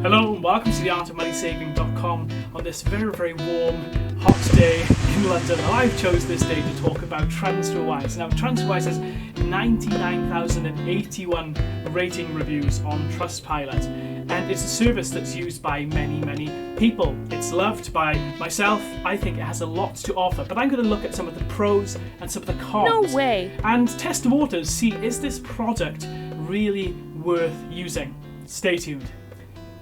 Hello and welcome to theartofmoneysaving.com on this very, very warm, hot day in London. I've chose this day to talk about Transferwise. Now, Transferwise has 99,081 rating reviews on Trustpilot, and it's a service that's used by many, many people. It's loved by myself. I think it has a lot to offer, but I'm going to look at some of the pros and some of the cons. No way! And test the waters, see, is this product really worth using? Stay tuned.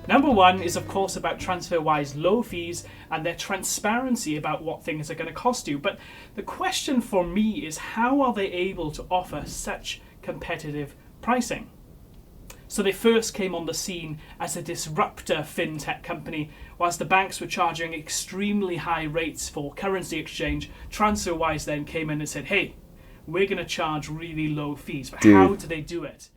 Number one is, of course, about Transferwise low fees and their transparency about what things are going to cost you. But the question for me is, how are they able to offer such competitive pricing? So they first came on the scene as a disruptor fintech company. Whilst the banks were charging extremely high rates for currency exchange, Transferwise then came in and said, hey, we're going to charge really low fees. But how do they do it?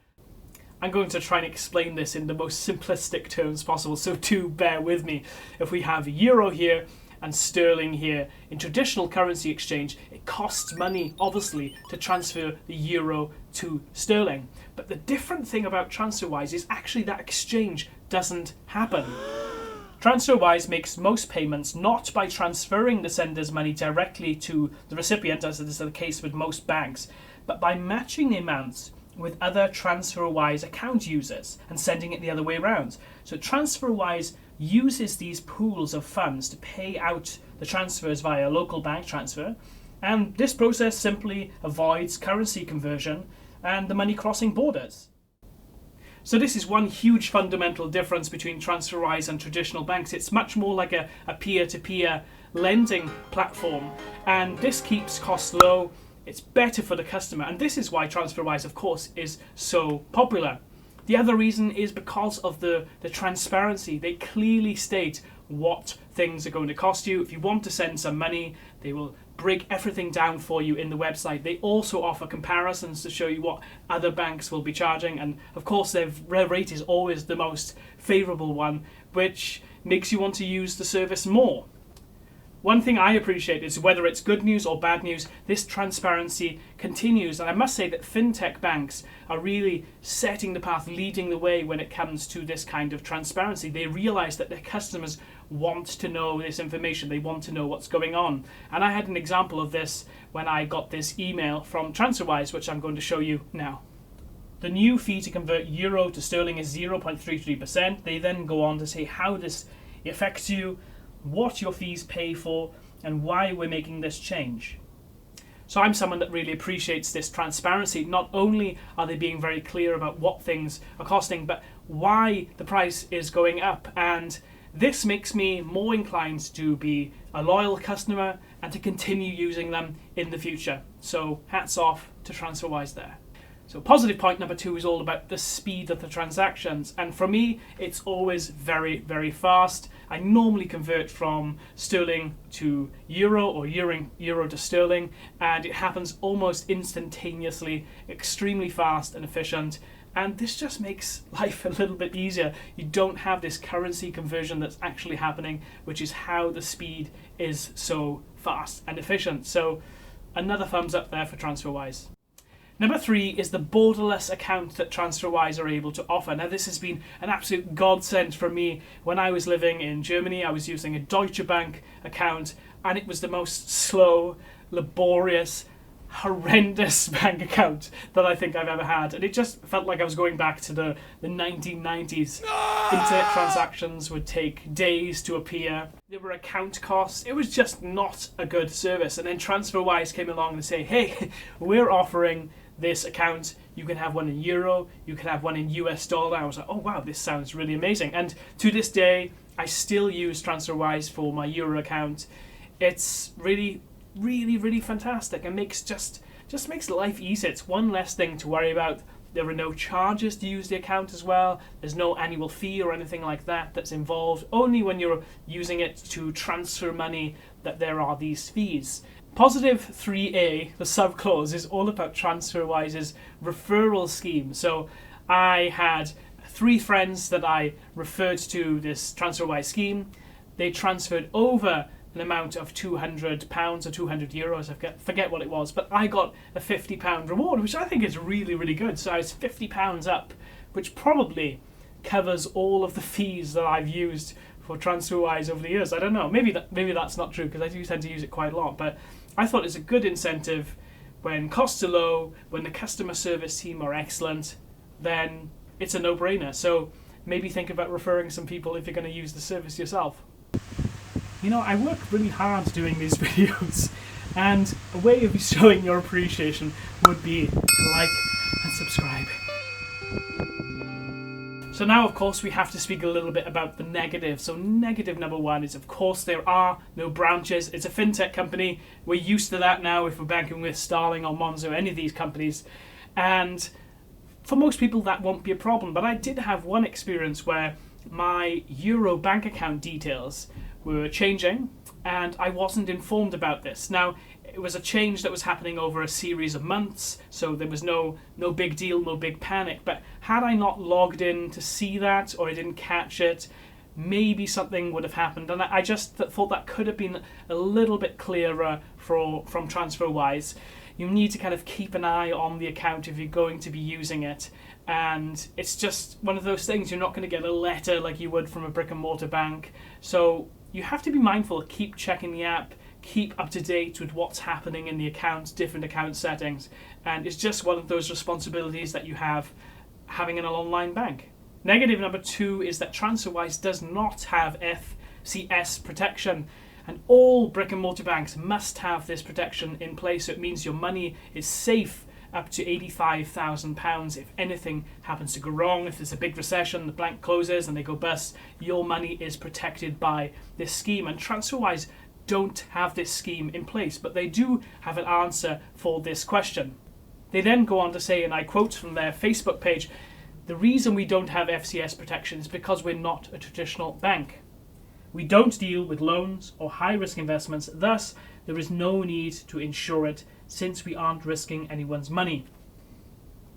I'm going to try and explain this in the most simplistic terms possible, so do bear with me. If we have euro here and sterling here, in traditional currency exchange, it costs money, obviously, to transfer the euro to sterling. But the different thing about Transferwise is actually that exchange doesn't happen. Transferwise makes most payments not by transferring the sender's money directly to the recipient, as is the case with most banks, but by matching the amounts with other Transferwise account users and sending it the other way around. So Transferwise uses these pools of funds to pay out the transfers via local bank transfer, and this process simply avoids currency conversion and the money crossing borders. So this is one huge fundamental difference between Transferwise and traditional banks. It's much more like a peer-to-peer lending platform, and this keeps costs low. It's better for the customer, and this is why Transferwise, of course, is so popular. The other reason is because of the transparency. They clearly state what things are going to cost you. If you want to send some money, they will break everything down for you in the website. They also offer comparisons to show you what other banks will be charging, and of course their rate is always the most favourable one, which makes you want to use the service more. One thing I appreciate is whether it's good news or bad news, this transparency continues. And I must say that fintech banks are really setting the path, leading the way when it comes to this kind of transparency. They realize that their customers want to know this information. They want to know what's going on. And I had an example of this when I got this email from Transferwise, which I'm going to show you now. The new fee to convert euro to sterling is 0.33%. They then go on to say how this affects you, what your fees pay for, and why we're making this change. So I'm someone that really appreciates this transparency. Not only are they being very clear about what things are costing, but why the price is going up. And this makes me more inclined to be a loyal customer and to continue using them in the future. So hats off to Transferwise there. So positive point number two is all about the speed of the transactions. And for me, it's always very, very fast. I normally convert from sterling to euro or euro to sterling, and it happens almost instantaneously, extremely fast and efficient. And this just makes life a little bit easier. You don't have this currency conversion that's actually happening, which is how the speed is so fast and efficient. So another thumbs up there for Transferwise. Number three is the borderless account that Transferwise are able to offer. Now, this has been an absolute godsend for me. When I was living in Germany, I was using a Deutsche Bank account, and it was the most slow, laborious, horrendous bank account that I think I've ever had. And it just felt like I was going back to the 1990s. Internet transactions would take days to appear. There were account costs. It was just not a good service. And then Transferwise came along and say, hey, we're offering this account. You can have one in euro, you can have one in US dollar. I was like, oh wow, this sounds really amazing. And to this day, I still use Transferwise for my euro account. It's really, really, really fantastic and makes just makes life easier. It's one less thing to worry about. There are no charges to use the account as well. There's no annual fee or anything like that that's involved. Only when you're using it to transfer money that there are these fees. Positive 3A, the subclause, is all about Transferwise's referral scheme. So I had 3 friends that I referred to this Transferwise scheme. They transferred over an amount of £200 or 200 euros, I forget what it was, but I got a £50 reward, which I think is really, really good. So I was £50 up, which probably covers all of the fees that I've used for Transferwise over the years. I don't know. Maybe that's not true, because I do tend to use it quite a lot. But I thought it's a good incentive when costs are low, when the customer service team are excellent, then it's a no-brainer. So maybe think about referring some people if you're going to use the service yourself. You know, I work really hard doing these videos, and a way of showing your appreciation would be to like and subscribe. So now, of course, we have to speak a little bit about the negative. So negative number one is, of course, there are no branches. It's a fintech company. We're used to that now if we're banking with Starling or Monzo, any of these companies. And for most people, that won't be a problem. But I did have one experience where my Euro bank account details were changing, and I wasn't informed about this. Now, it was a change that was happening over a series of months, so there was no big deal, no big panic. But had I not logged in to see that, or I didn't catch it, maybe something would have happened. And I just thought that could have been a little bit clearer from Transferwise. You need to kind of keep an eye on the account if you're going to be using it. And it's just one of those things, you're not going to get a letter like you would from a brick and mortar bank. So you have to be mindful, keep checking the app, keep up to date with what's happening in the account, different account settings. And it's just one of those responsibilities that you have having an online bank. Negative number two is that Transferwise does not have FSCS protection. And all brick and mortar banks must have this protection in place. So it means your money is safe up to £85,000. If anything happens to go wrong, if there's a big recession, the bank closes and they go bust, your money is protected by this scheme. And Transferwise don't have this scheme in place, but they do have an answer for this question. They then go on to say, and I quote from their Facebook page, "The reason we don't have FCS protection is because we're not a traditional bank. We don't deal with loans or high-risk investments, thus there is no need to insure it since we aren't risking anyone's money."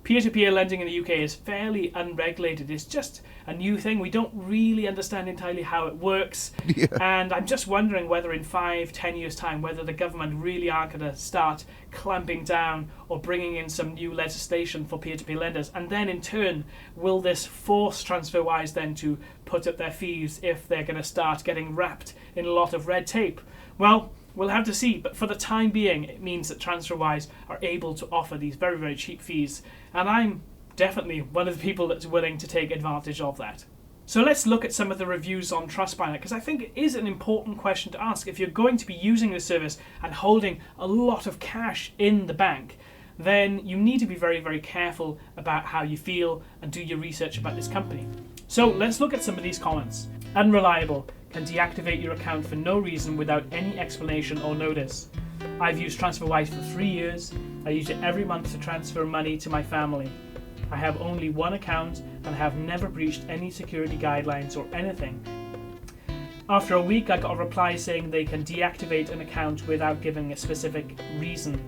Peer-to-peer lending in the UK is fairly unregulated. It's just a new thing. We don't really understand entirely how it works. Yeah. And I'm just wondering whether in 5-10 years' time, whether the government really are going to start clamping down or bringing in some new legislation for peer-to-peer lenders. And then in turn, will this force Transferwise then to put up their fees if they're going to start getting wrapped in a lot of red tape? Well, we'll have to see, but for the time being, it means that Transferwise are able to offer these very, very cheap fees, and I'm definitely one of the people that's willing to take advantage of that. So let's look at some of the reviews on Trustpilot, because I think it is an important question to ask. If you're going to be using the service and holding a lot of cash in the bank, then you need to be very, very careful about how you feel and do your research about this company. So let's look at some of these comments. Unreliable. Can deactivate your account for no reason without any explanation or notice. I've used Transferwise for 3 years. I use it every month to transfer money to my family. I have only one account and have never breached any security guidelines or anything. After a week, I got a reply saying they can deactivate an account without giving a specific reason.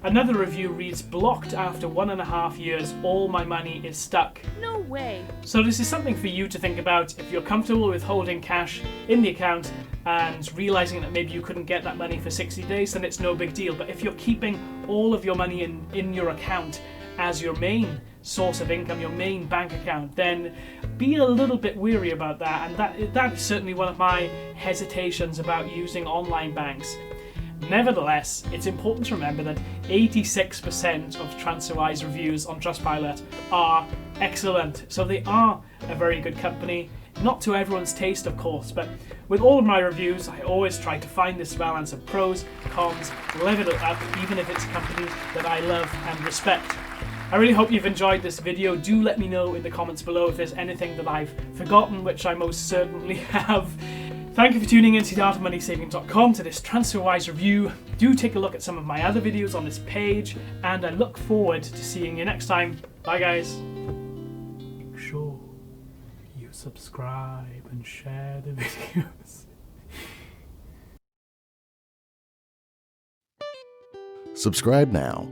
Another review reads, blocked after 1.5 years, all my money is stuck. No way. So this is something for you to think about. If you're comfortable with holding cash in the account and realizing that maybe you couldn't get that money for 60 days, then it's no big deal. But if you're keeping all of your money in your account as your main source of income, your main bank account, then be a little bit wary about that. And that is certainly one of my hesitations about using online banks. Nevertheless, it's important to remember that 86% of Transferwise reviews on Trustpilot are excellent. So they are a very good company. Not to everyone's taste, of course, but with all of my reviews, I always try to find this balance of pros, cons, level it up, even if it's a company that I love and respect. I really hope you've enjoyed this video. Do let me know in the comments below if there's anything that I've forgotten, which I most certainly have. Thank you for tuning in to theartofmoneysaving.com to this Transferwise review. Do take a look at some of my other videos on this page, and I look forward to seeing you next time. Bye guys. Make sure you subscribe and share the videos. Subscribe now